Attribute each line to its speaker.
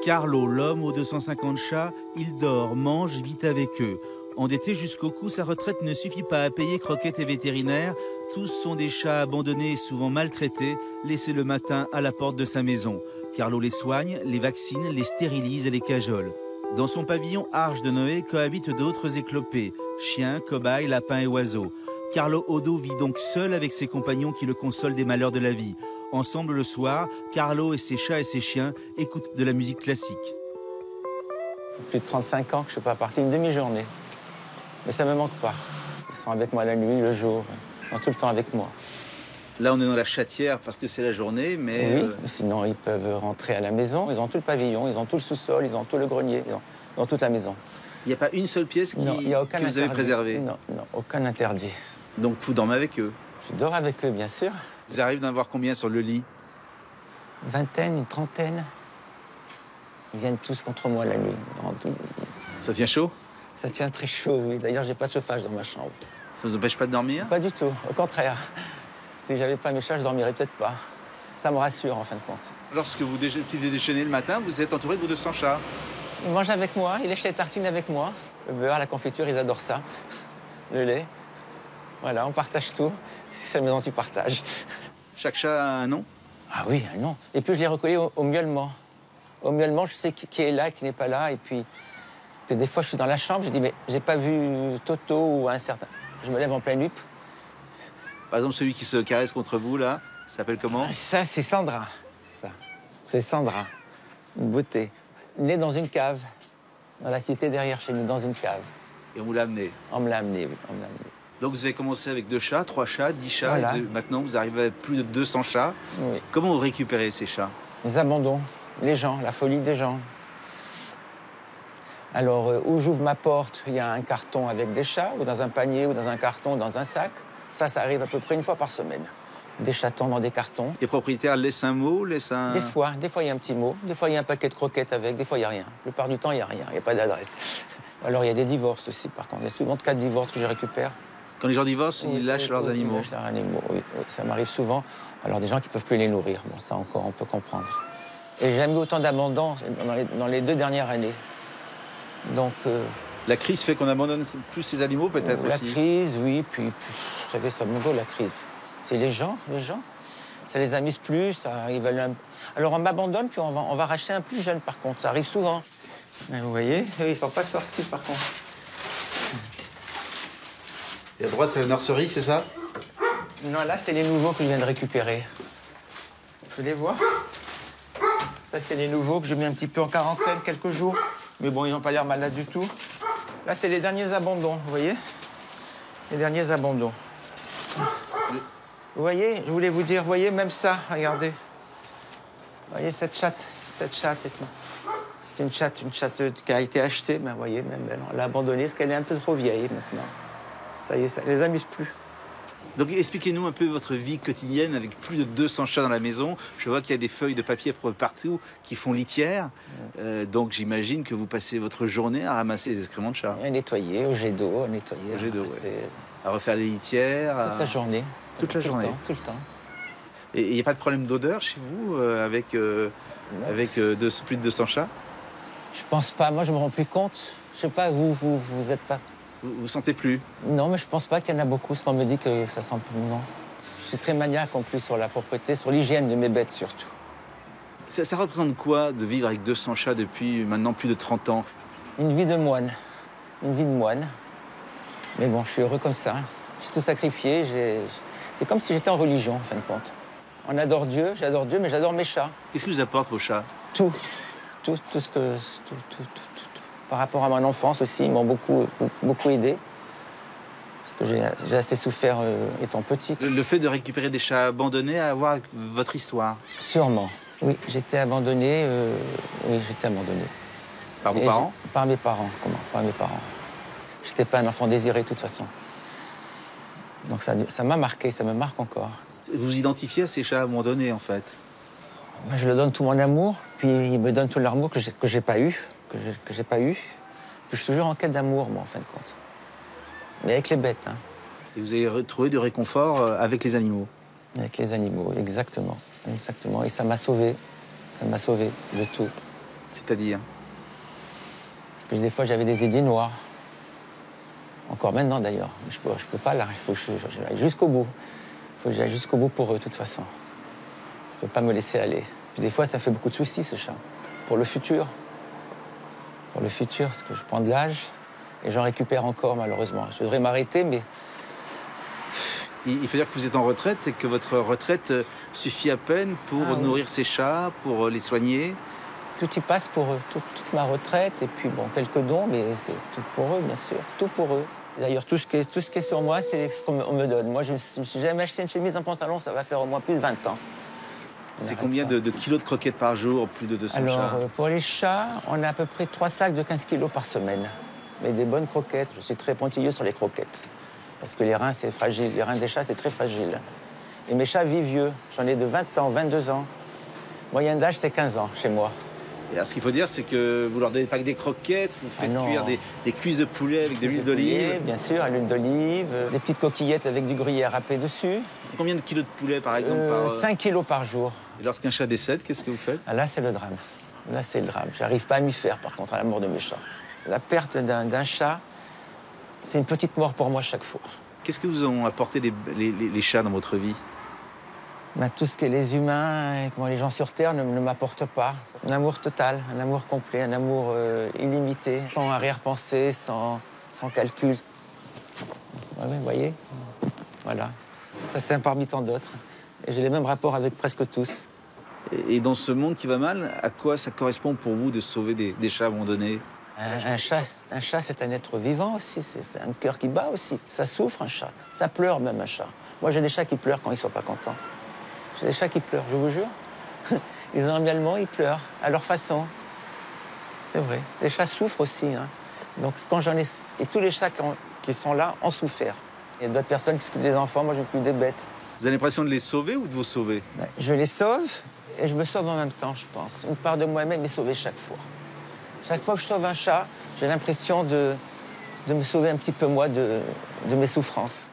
Speaker 1: Carlo, l'homme aux 250 chats, il dort, mange, vit avec eux. Endetté jusqu'au cou, sa retraite ne suffit pas à payer croquettes et vétérinaires. Tous sont des chats abandonnés et souvent maltraités, laissés le matin à la porte de sa maison. Carlo les soigne, les vaccine, les stérilise et les cajole. Dans son pavillon Arche de Noé cohabitent d'autres éclopés, chiens, cobayes, lapins et oiseaux. Carlo Odo vit donc seul avec ses compagnons qui le consolent des malheurs de la vie. Ensemble le soir, Carlo et ses chats et ses chiens écoutent de la musique classique.
Speaker 2: Plus de 35 ans que je ne suis pas parti une demi-journée. Mais ça ne me manque pas. Ils sont avec moi la nuit, le jour. Ils sont tout le temps avec moi.
Speaker 1: Là, on est dans la chatière parce que c'est la journée, mais...
Speaker 2: Oui, sinon ils peuvent rentrer à la maison. Ils ont tout le pavillon, ils ont tout le sous-sol, ils ont tout le grenier, ils ont toute la maison.
Speaker 1: Il n'y a pas une seule pièce que vous avez préservée?
Speaker 2: Non, aucun interdit.
Speaker 1: Donc vous dormez avec eux?
Speaker 2: Je dors avec eux, bien sûr.
Speaker 1: Vous arrivez d'en avoir combien sur le lit?
Speaker 2: Une vingtaine, une trentaine. Ils viennent tous contre moi la nuit.
Speaker 1: Ça tient chaud?
Speaker 2: Ça tient très chaud, oui. D'ailleurs, j'ai pas de chauffage dans ma chambre.
Speaker 1: Ça vous empêche pas de dormir?
Speaker 2: Pas du tout, au contraire. Si j'avais pas mes chats, je dormirais peut-être pas. Ça me rassure, en fin de compte.
Speaker 1: Lorsque vous déjeunez le matin, vous êtes entouré de vos 200 chats?
Speaker 2: Ils mangent avec moi, ils lèchent les tartines avec moi. Le beurre, la confiture, ils adorent ça. Le lait. Voilà, on partage tout. C'est la maison, tu partages.
Speaker 1: Chaque chat a un nom?
Speaker 2: Ah oui, un nom. Et puis je les recollais au miaulement. Au miaulement, je sais qui est là, qui n'est pas là. Et puis des fois, je suis dans la chambre, je dis, mais j'ai pas vu Toto ou un certain... Je me lève en pleine nuit.
Speaker 1: Par exemple, celui qui se caresse contre vous, là, s'appelle comment?
Speaker 2: Ça, c'est Sandra. Ça, c'est Sandra. Une beauté. Née dans une cave. Dans la cité derrière chez nous, dans une cave.
Speaker 1: Et on vous l'a amené?
Speaker 2: On me l'a amené, oui, on me l'a amené.
Speaker 1: Donc vous avez commencé avec 2 chats, 3 chats, 10 chats.
Speaker 2: Voilà.
Speaker 1: Et maintenant, vous arrivez à plus de 200 chats.
Speaker 2: Oui.
Speaker 1: Comment vous récupérez ces chats?
Speaker 2: Les abandons, les gens, la folie des gens. Alors, où j'ouvre ma porte, il y a un carton avec des chats, ou dans un panier, ou dans un carton, dans un sac. Ça arrive à peu près une fois par semaine. Des chatons dans des cartons.
Speaker 1: Les propriétaires laissent un mot, laissent un...
Speaker 2: Des fois, il y a un petit mot. Des fois, il y a un paquet de croquettes avec. Des fois, il n'y a rien. La plupart du temps, il n'y a rien. Il n'y a pas d'adresse. Alors, il y a des divorces aussi, par contre. Il y a souvent 4 divorces que je récupère.
Speaker 1: Quand les gens divorcent, ils lâchent leurs animaux?
Speaker 2: Ils lâchent leurs animaux, oui. Ça m'arrive souvent. Alors, des gens qui ne peuvent plus les nourrir. Bon, ça encore, on peut comprendre. Et j'ai jamais eu autant d'abandon dans les 2 dernières années. Donc...
Speaker 1: La crise fait qu'on abandonne plus ces animaux, peut-être aussi?
Speaker 2: La crise, oui. Puis vous savez, ça me donne la crise. C'est les gens. Ça les amuse plus. Ils veulent Alors, on m'abandonne, puis on va racheter un plus jeune, par contre. Ça arrive souvent. Mais vous voyez, eux, ils ne sont pas sortis, par contre.
Speaker 1: Et à droite, c'est la nurserie, c'est ça?
Speaker 2: Non, là, c'est les nouveaux que je viens de récupérer. Je les vois. Ça, c'est les nouveaux que j'ai mis un petit peu en quarantaine quelques jours. Mais bon, ils n'ont pas l'air malades du tout. Là, c'est les derniers abandons, vous voyez? Les derniers abandons. Vous voyez, je voulais vous dire, vous voyez, même ça, regardez. Vous voyez, cette chatte, c'est une chatte qui a été achetée, mais vous voyez, même elle, on l'a abandonnée parce qu'elle est un peu trop vieille maintenant. Ça y est, ça les amuse plus.
Speaker 1: Donc expliquez-nous un peu votre vie quotidienne avec plus de 200 chats dans la maison. Je vois qu'il y a des feuilles de papier partout qui font litière. Donc j'imagine que vous passez votre journée à ramasser les excréments de chats.
Speaker 2: À nettoyer, au jet d'eau, à nettoyer.
Speaker 1: À refaire les litières.
Speaker 2: Toute la journée.
Speaker 1: Toute la journée.
Speaker 2: Tout le temps.
Speaker 1: Et il n'y a pas de problème d'odeur chez vous avec plus de 200 chats?
Speaker 2: Je pense pas. Moi, je me rends plus compte. Je sais pas, vous êtes pas...
Speaker 1: Vous sentez plus?
Speaker 2: Non, mais je pense pas qu'il y en a beaucoup, parce qu'on me dit que ça sent... Non. Je suis très maniaque en plus sur la propreté, sur l'hygiène de mes bêtes surtout.
Speaker 1: Ça représente quoi de vivre avec 200 chats depuis maintenant plus de 30 ans?
Speaker 2: Une vie de moine. Une vie de moine. Mais bon, je suis heureux comme ça. J'ai tout sacrifié. C'est comme si j'étais en religion, en fin de compte. On adore Dieu, j'adore Dieu, mais j'adore mes chats.
Speaker 1: Qu'est-ce que vous apportent vos chats?
Speaker 2: Tout. Tout. Par rapport à mon enfance aussi, ils m'ont beaucoup aidé. Parce que j'ai assez souffert étant petit.
Speaker 1: Le fait de récupérer des chats abandonnés a à voir avec votre histoire?
Speaker 2: Sûrement. Oui, j'étais abandonné.
Speaker 1: Par vos parents?
Speaker 2: Par mes parents. Comment? Par mes parents. J'étais pas un enfant désiré de toute façon. Donc ça m'a marqué, ça me marque encore.
Speaker 1: Vous vous identifiez à ces chats abandonnés, en fait?
Speaker 2: Moi, je leur donne tout mon amour, puis ils me donnent tout l'amour que j'ai pas eu. Que j'ai pas eu. Puis je suis toujours en quête d'amour, moi, en fin de compte. Mais avec les bêtes. Hein.
Speaker 1: Et vous avez trouvé du réconfort avec les animaux?
Speaker 2: Avec les animaux, exactement. Exactement. Et ça m'a sauvé. Ça m'a sauvé de tout.
Speaker 1: C'est-à-dire?
Speaker 2: Parce que des fois, j'avais des idées noires. Encore maintenant, d'ailleurs. Je peux pas, là. Il faut que j'aille jusqu'au bout. Il faut que j'aille jusqu'au bout pour eux, de toute façon. Je peux pas me laisser aller. Parce que des fois, ça fait beaucoup de soucis, ce chat. Pour le futur. Pour le futur, parce que je prends de l'âge et j'en récupère encore, malheureusement. Je devrais m'arrêter, mais...
Speaker 1: Il faut dire que vous êtes en retraite et que votre retraite suffit à peine pour nourrir ces chats, pour les soigner.
Speaker 2: Tout y passe pour eux, toute ma retraite, et puis bon, quelques dons, mais c'est tout pour eux, bien sûr, tout pour eux. D'ailleurs, tout ce qui est sur moi, c'est ce qu'on me donne. Moi, je ne me suis jamais acheté une chemise, un pantalon, ça va faire au moins plus de 20 ans.
Speaker 1: C'est combien de kilos de croquettes par jour, plus de 200 chats?
Speaker 2: Alors, pour les chats, on a à peu près 3 sacs de 15 kilos par semaine. Mais des bonnes croquettes, je suis très pointilleux sur les croquettes. Parce que les reins, c'est fragile. Les reins des chats, c'est très fragile. Et mes chats vivent vieux. J'en ai de 20 ans, 22 ans. Moyenne d'âge, c'est 15 ans chez moi.
Speaker 1: Et alors, ce qu'il faut dire, c'est que vous leur donnez pas que des croquettes, vous faites cuire des cuisses de poulet avec de l'huile d'olive.
Speaker 2: Bien sûr, à l'huile d'olive, des petites coquillettes avec du gruyère râpé dessus.
Speaker 1: Combien de kilos de poulet, par exemple
Speaker 2: 5 kilos par jour.
Speaker 1: Et lorsqu'un chat décède, qu'est-ce que vous faites?
Speaker 2: Ah, là, c'est le drame. Là, c'est le drame. J'arrive pas à m'y faire, par contre, à la mort de mes chats. La perte d'un chat, c'est une petite mort pour moi chaque fois.
Speaker 1: Qu'est-ce que vous ont apporté les chats dans votre vie?
Speaker 2: Tout ce que les humains et les gens sur Terre ne m'apportent pas. Un amour total, un amour complet, un amour illimité, sans arrière-pensée, sans calcul. Ouais, vous voyez? Voilà. Ça, c'est un parmi tant d'autres. Et j'ai les mêmes rapports avec presque tous.
Speaker 1: Et dans ce monde qui va mal, à quoi ça correspond pour vous de sauver des chats abandonnés?
Speaker 2: Un chat, c'est un être vivant aussi. C'est un cœur qui bat aussi. Ça souffre, un chat. Ça pleure même, un chat. Moi, j'ai des chats qui pleurent quand ils sont pas contents. J'ai des chats qui pleurent, je vous jure. Ils ont un miaulement, ils pleurent, à leur façon. C'est vrai. Les chats souffrent aussi. Hein. Donc, quand j'en ai... Et tous les chats qui sont là ont souffert. Il y a d'autres personnes qui s'occupent des enfants, moi, je m'occupe des bêtes.
Speaker 1: Vous avez l'impression de les sauver ou de vous sauver?
Speaker 2: Je les sauve et je me sauve en même temps, je pense. Une part de moi-même est sauvée chaque fois. Chaque fois que je sauve un chat, j'ai l'impression de me sauver un petit peu, moi, de mes souffrances.